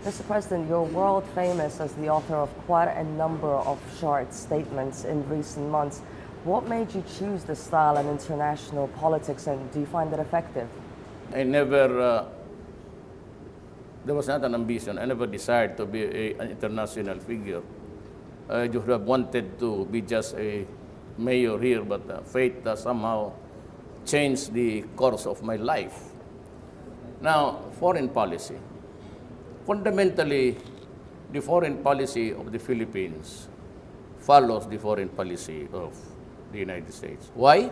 Mr. President, you're world famous as the author of quite a number of short statements in recent months. What made you choose this style in international politics, and do you find it effective? I never, there was not an ambition. I never desired to be an international figure. I just have wanted to be just a mayor here, but fate somehow changed the course of my life. Now, foreign policy. Fundamentally, the foreign policy of the Philippines follows the foreign policy of the United States. Why?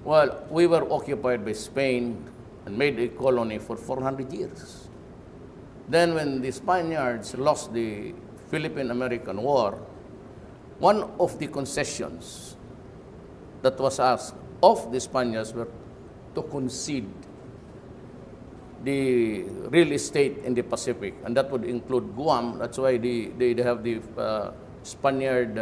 Well, we were occupied by Spain and made a colony for 400 years. Then when the Spaniards lost the Philippine-American War, one of the concessions that was asked of the Spaniards were to concede the real estate in the Pacific, and that would include Guam. That's why they have the Spaniard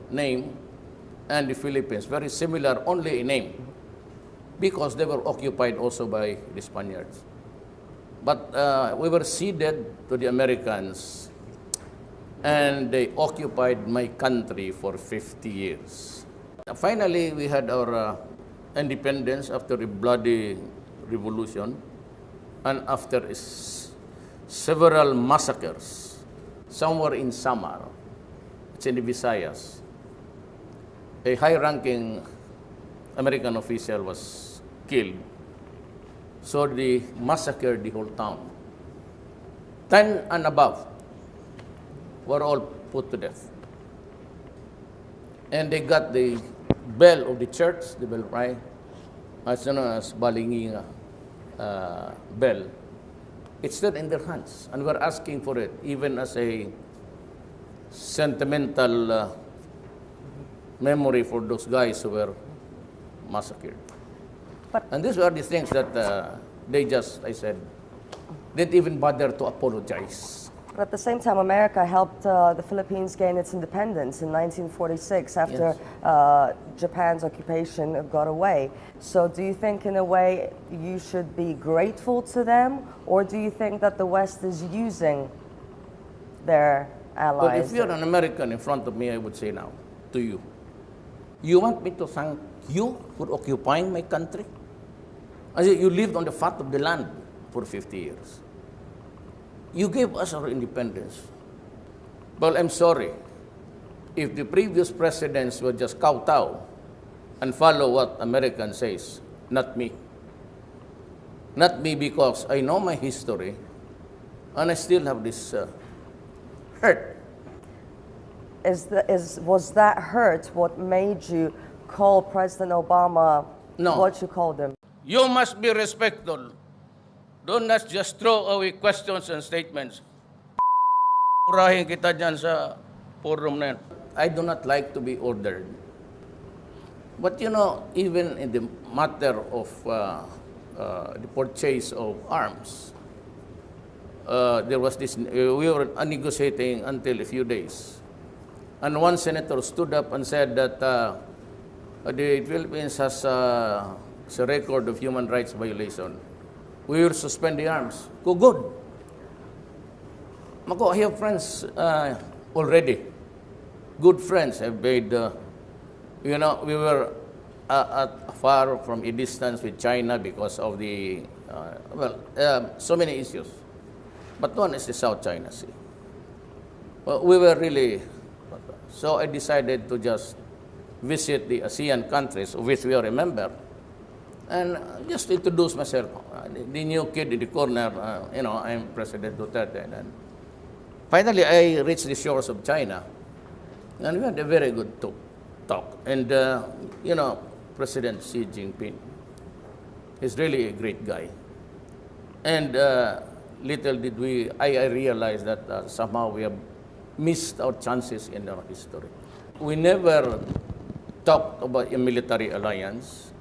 name, and the Philippines, very similar only in name, because they were occupied also by the Spaniards. But we were ceded to the Americans, and they occupied my country for 50 years. Finally, we had our independence after a bloody revolution, and after several massacres, somewhere in Samar, it's in the Visayas, a high-ranking American official was killed. So they massacred the whole town. 10 and above were all put to death. And they got the bell of the church, the bell, right? As known as Balinginga bell. It's still in their hands, and we're asking for it, even as a sentimental memory for those guys who were massacred. And these were the things that they just, I said, didn't even bother to apologize. But at the same time, America helped the Philippines gain its independence in 1946 after Japan's occupation got away. So do you think, in a way, you should be grateful to them, or do you think that the West is using their allies? Well, if you're an American in front of me, I would say now to you, you want me to thank you for occupying my country? I say, you lived on the fat of the land for 50 years. You gave us our independence. Well, I'm sorry. If the previous presidents would just kowtow and follow what American says, not me. Not me, because I know my history and I still have this hurt. Was that hurt what made you call President Obama what you called him? You must be respectful. Do not just throw away questions and statements. Urahin kita dyan sa forum na yan. I do not like to be ordered. But you know, even in the matter of the purchase of arms, there was this, we were negotiating until a few days. And one senator stood up and said that the Philippines has a record of human rights violation. We will suspend the arms. Go good. Mako, I have friends already. Good friends have made, you know, we were far from a distance with China because of the, so many issues. But one is the South China Sea. Well, we were really, so I decided to just visit the ASEAN countries, of which we are a member, and just introduce myself. The new kid in the corner, you know, I'm President Duterte. And finally, I reached the shores of China, and we had a very good talk. And, you know, President Xi Jinping is really a great guy. And little did I realize that somehow we have missed our chances in our history. We never talked about a military alliance.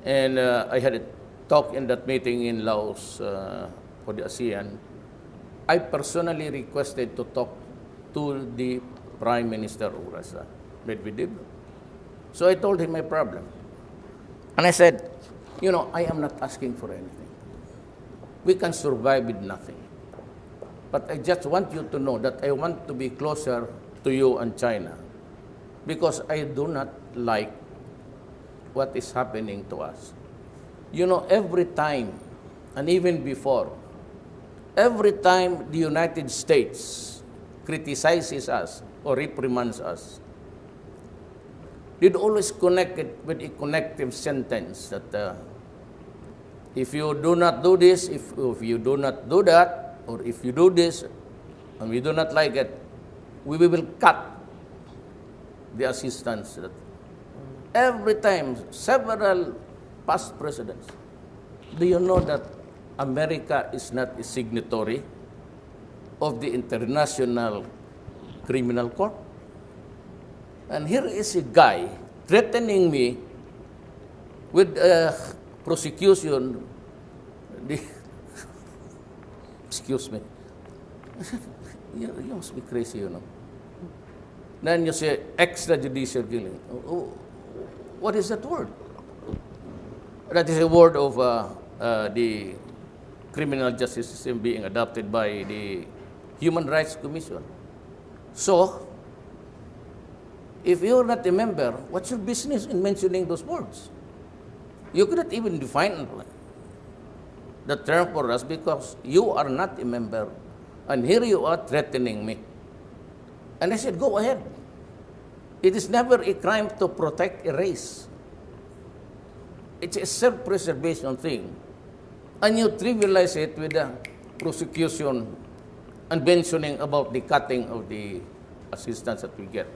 And I had a talk in that meeting in Laos for the ASEAN. I personally requested to talk to the Prime Minister of Russia, Medvedev. So I told him my problem. And I said, you know, I am not asking for anything. we can survive with nothing. But I just want you to know that I want to be closer to you and China because I do not like what is happening to us. You know, every time, and even before, every time the United States criticizes us or reprimands us, they'd always connect it with a connective sentence that if you do not do this, if you do not do that, or if you do this and we do not like it, we will cut the assistance. Every time, several past presidents. Do you know that America is not a signatory of the International Criminal Court? And here is a guy threatening me with prosecution. Excuse me. You must be crazy, you know. Then you say extrajudicial killing. What is that word? That is a word of the criminal justice system being adopted by the Human Rights Commission. So, if you're not a member, what's your business in mentioning those words? You cannot even define the term for us because you are not a member, and here you are threatening me. And I said, go ahead. It is never a crime to protect a race. It's a self-preservation thing. And you trivialize it with the prosecution and mentioning about the cutting of the assistance that we get.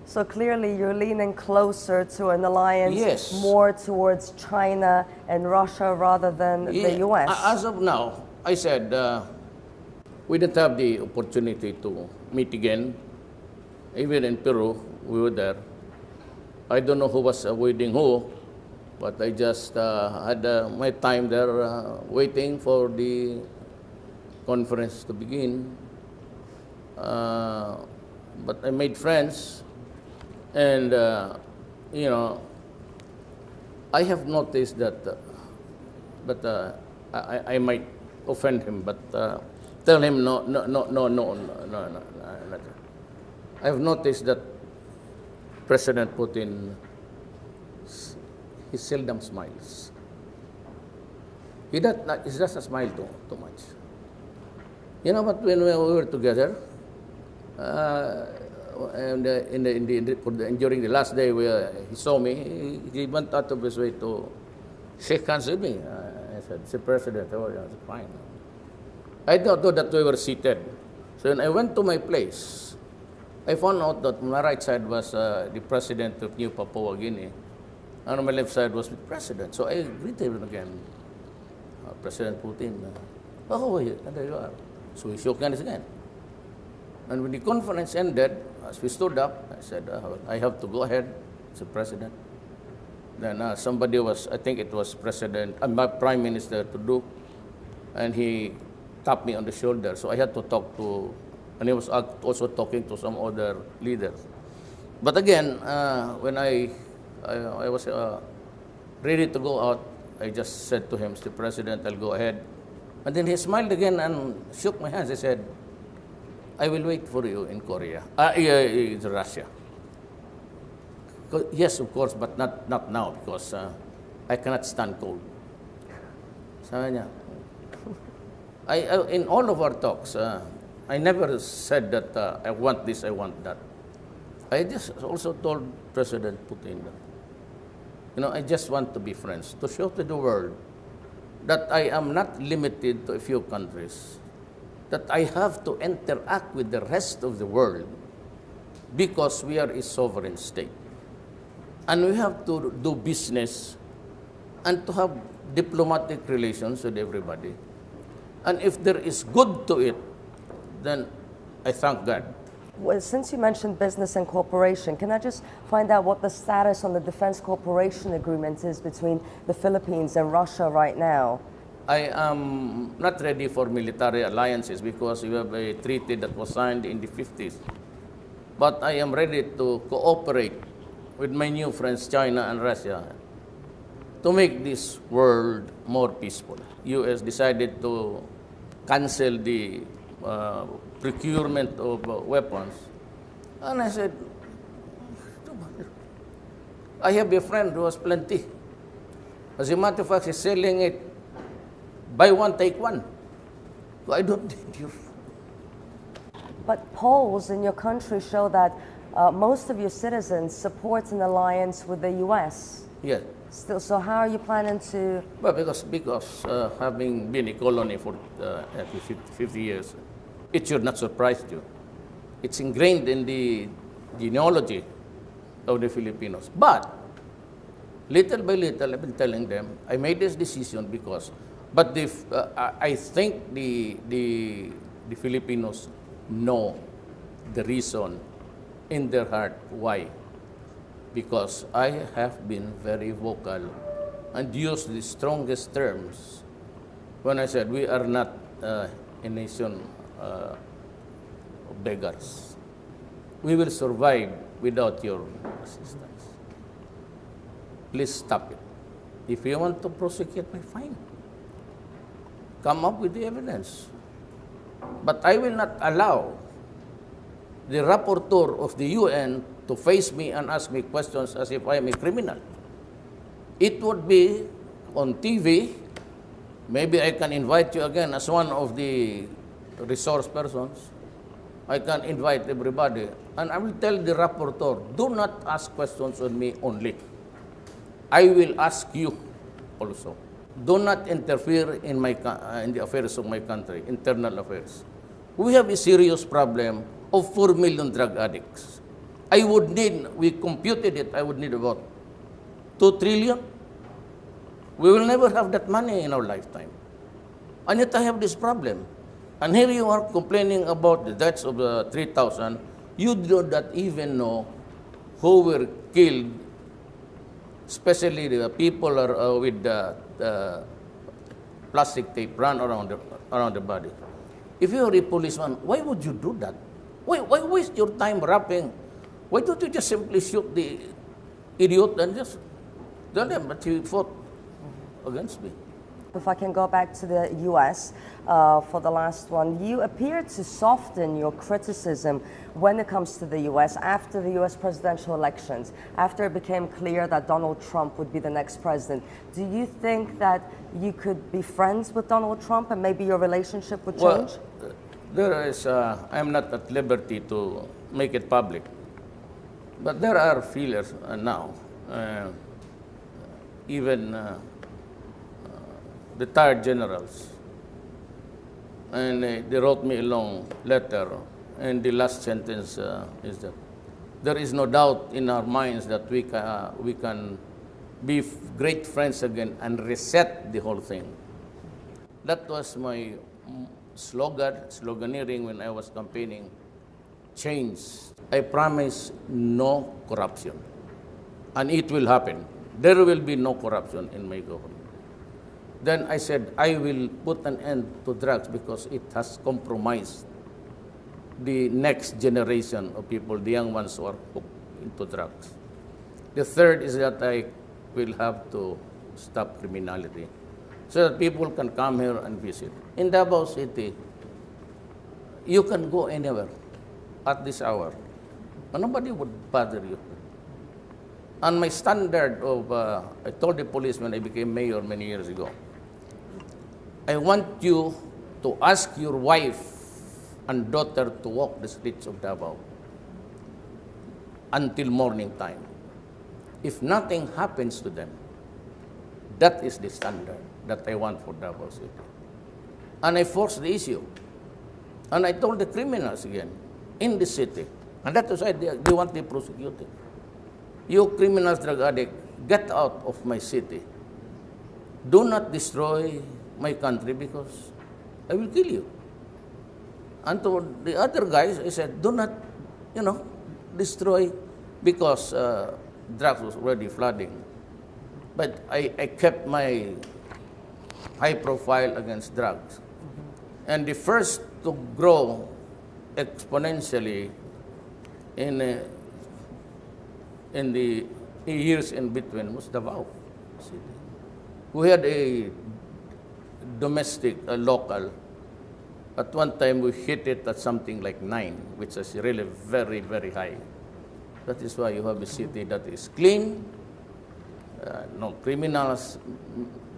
So clearly you're leaning closer to an alliance Yes. more towards China and Russia rather than the US. As of now, I said we didn't have the opportunity to meet again. Even in Peru, we were there. I don't know who was avoiding who, but I just had my time there waiting for the conference to begin. But I made friends. And, you know, I have noticed that, but I might offend him, but tell him no. I have noticed that President Putin, he seldom smiles. He doesn't smile too much. You know, but when we were together, and during the last day where he saw me, he went out of his way to shake hands with me. I said, "Mr. President, oh, yeah, fine." I don't know that we were seated. So when I went to my place, I found out that on my right side was the president of New Papua Guinea, and on my left side was the president. So I greeted him again, President Putin. Oh, and there you are. So we shook hands again. And when the conference ended, as we stood up, I said, I have to go ahead, Mr. President. Then somebody was, I think it was my Prime Minister Tuduk, and he tapped me on the shoulder. So I had to talk to, and he was also talking to some other leaders. But again, when I was ready to go out, I just said to him, Mr. President, I'll go ahead. And then he smiled again and shook my hands. He said, I will wait for you in Korea, in Russia. Yes, of course, but not now because I cannot stand cold. Sabi niya, in all of our talks, I never said that I want this, I want that. I just also told President Putin that, you know, I just want to be friends, to show to the world that I am not limited to a few countries, that I have to interact with the rest of the world because we are a sovereign state. And we have to do business and to have diplomatic relations with everybody. And if there is good to it, then I thank God. Well, since you mentioned business and cooperation, can I just find out what the status on the defense cooperation agreement is between the Philippines and Russia right now? I am not ready for military alliances because we have a treaty that was signed in the 50s. But I am ready to cooperate with my new friends, China and Russia, to make this world more peaceful. U.S. decided to cancel the procurement of weapons. And I said, I have a friend who has plenty. As a matter of fact, he's selling it, buy one, take one. So I don't need you. But polls in your country show that most of your citizens support an alliance with the U.S. Yes. Still, so how are you planning to? Well, because having been a colony for 50 years, it should not surprise you. It's ingrained in the genealogy of the Filipinos. But little by little, I've been telling them, I made this decision because, but I think the Filipinos know the reason in their heart why. Because I have been very vocal and used the strongest terms when I said we are not a nation of beggars. We will survive without your assistance. Please stop it. If you want to prosecute me, fine. Come up with the evidence. But I will not allow the rapporteur of the UN to face me and ask me questions as if I am a criminal. It would be on TV. Maybe I can invite you again as one of the resource persons. I can invite everybody. And I will tell the rapporteur, do not ask questions on me only. I will ask you also. Do not interfere in the affairs of my country, internal affairs. We have a serious problem of 4 million drug addicts. We computed it, I would need about 2 trillion. We will never have that money in our lifetime. And yet I have this problem. And here you are complaining about the deaths of 3,000. You do not even know who were killed, especially the people with the plastic tape run around the body. If you are a policeman, why would you do that? Why waste your time wrapping? Why don't you just simply shoot the idiot and just tell them that he fought against me? If I can go back to the U.S. For the last one, you appeared to soften your criticism when it comes to the U.S. after the U.S. presidential elections, after it became clear that Donald Trump would be the next president. Do you think that you could be friends with Donald Trump and maybe your relationship would change? Well, I'm not at liberty to make it public. But there are feelers now, even retired generals, and they wrote me a long letter, and the last sentence is that there is no doubt in our minds that we can be great friends again and reset the whole thing. That was my sloganeering when I was campaigning. Change. I promise no corruption. And it will happen. There will be no corruption in my government. Then I said, I will put an end to drugs because it has compromised the next generation of people, the young ones who are hooked into drugs. The third is that I will have to stop criminality so that people can come here and visit. In Davao City, you can go anywhere at this hour. And nobody would bother you. And my standard of, I told the police when I became mayor many years ago, I want you to ask your wife and daughter to walk the streets of Davao until morning time. If nothing happens to them, that is the standard that I want for Davao City. And I forced the issue. And I told the criminals again, in the city, and that was why they want to be prosecuted. You criminals, drug addict, get out of my city. Do not destroy my country because I will kill you. And to the other guys, I said, do not, destroy because drugs was already flooding. But I kept my high profile against drugs. And the first to grow exponentially in the years in between was Davao City. We had a domestic, local. At one time, we hit it at something like 9, which is really very, very high. That is why you have a city that is clean, no criminals,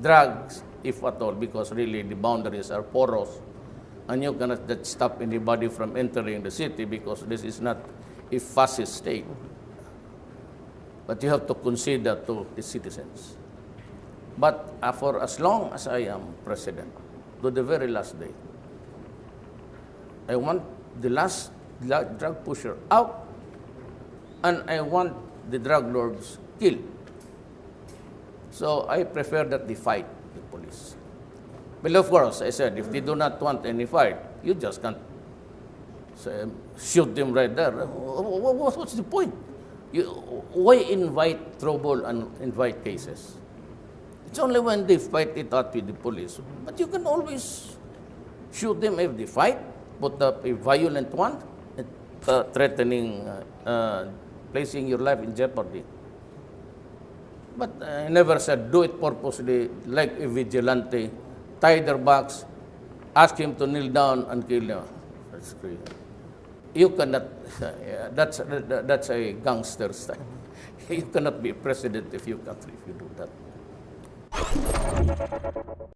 drugs, if at all, because really the boundaries are porous. And you cannot just stop anybody from entering the city because this is not a fascist state. But you have to consider to the citizens. But for as long as I am president, to the very last day, I want the last drug pusher out, and I want the drug lords killed. So I prefer that they fight the police. Well, of course, I said, if they do not want any fight, you just can't shoot them right there. What's the point? Why invite trouble and invite cases? It's only when they fight it out with the police. But you can always shoot them if they fight, put up a violent one, threatening, placing your life in jeopardy. But I never said do it purposely like a vigilante, tie their backs, ask him to kneel down and kill them. That's crazy. You cannot, that's a gangster style. You cannot be president of your country if you do that.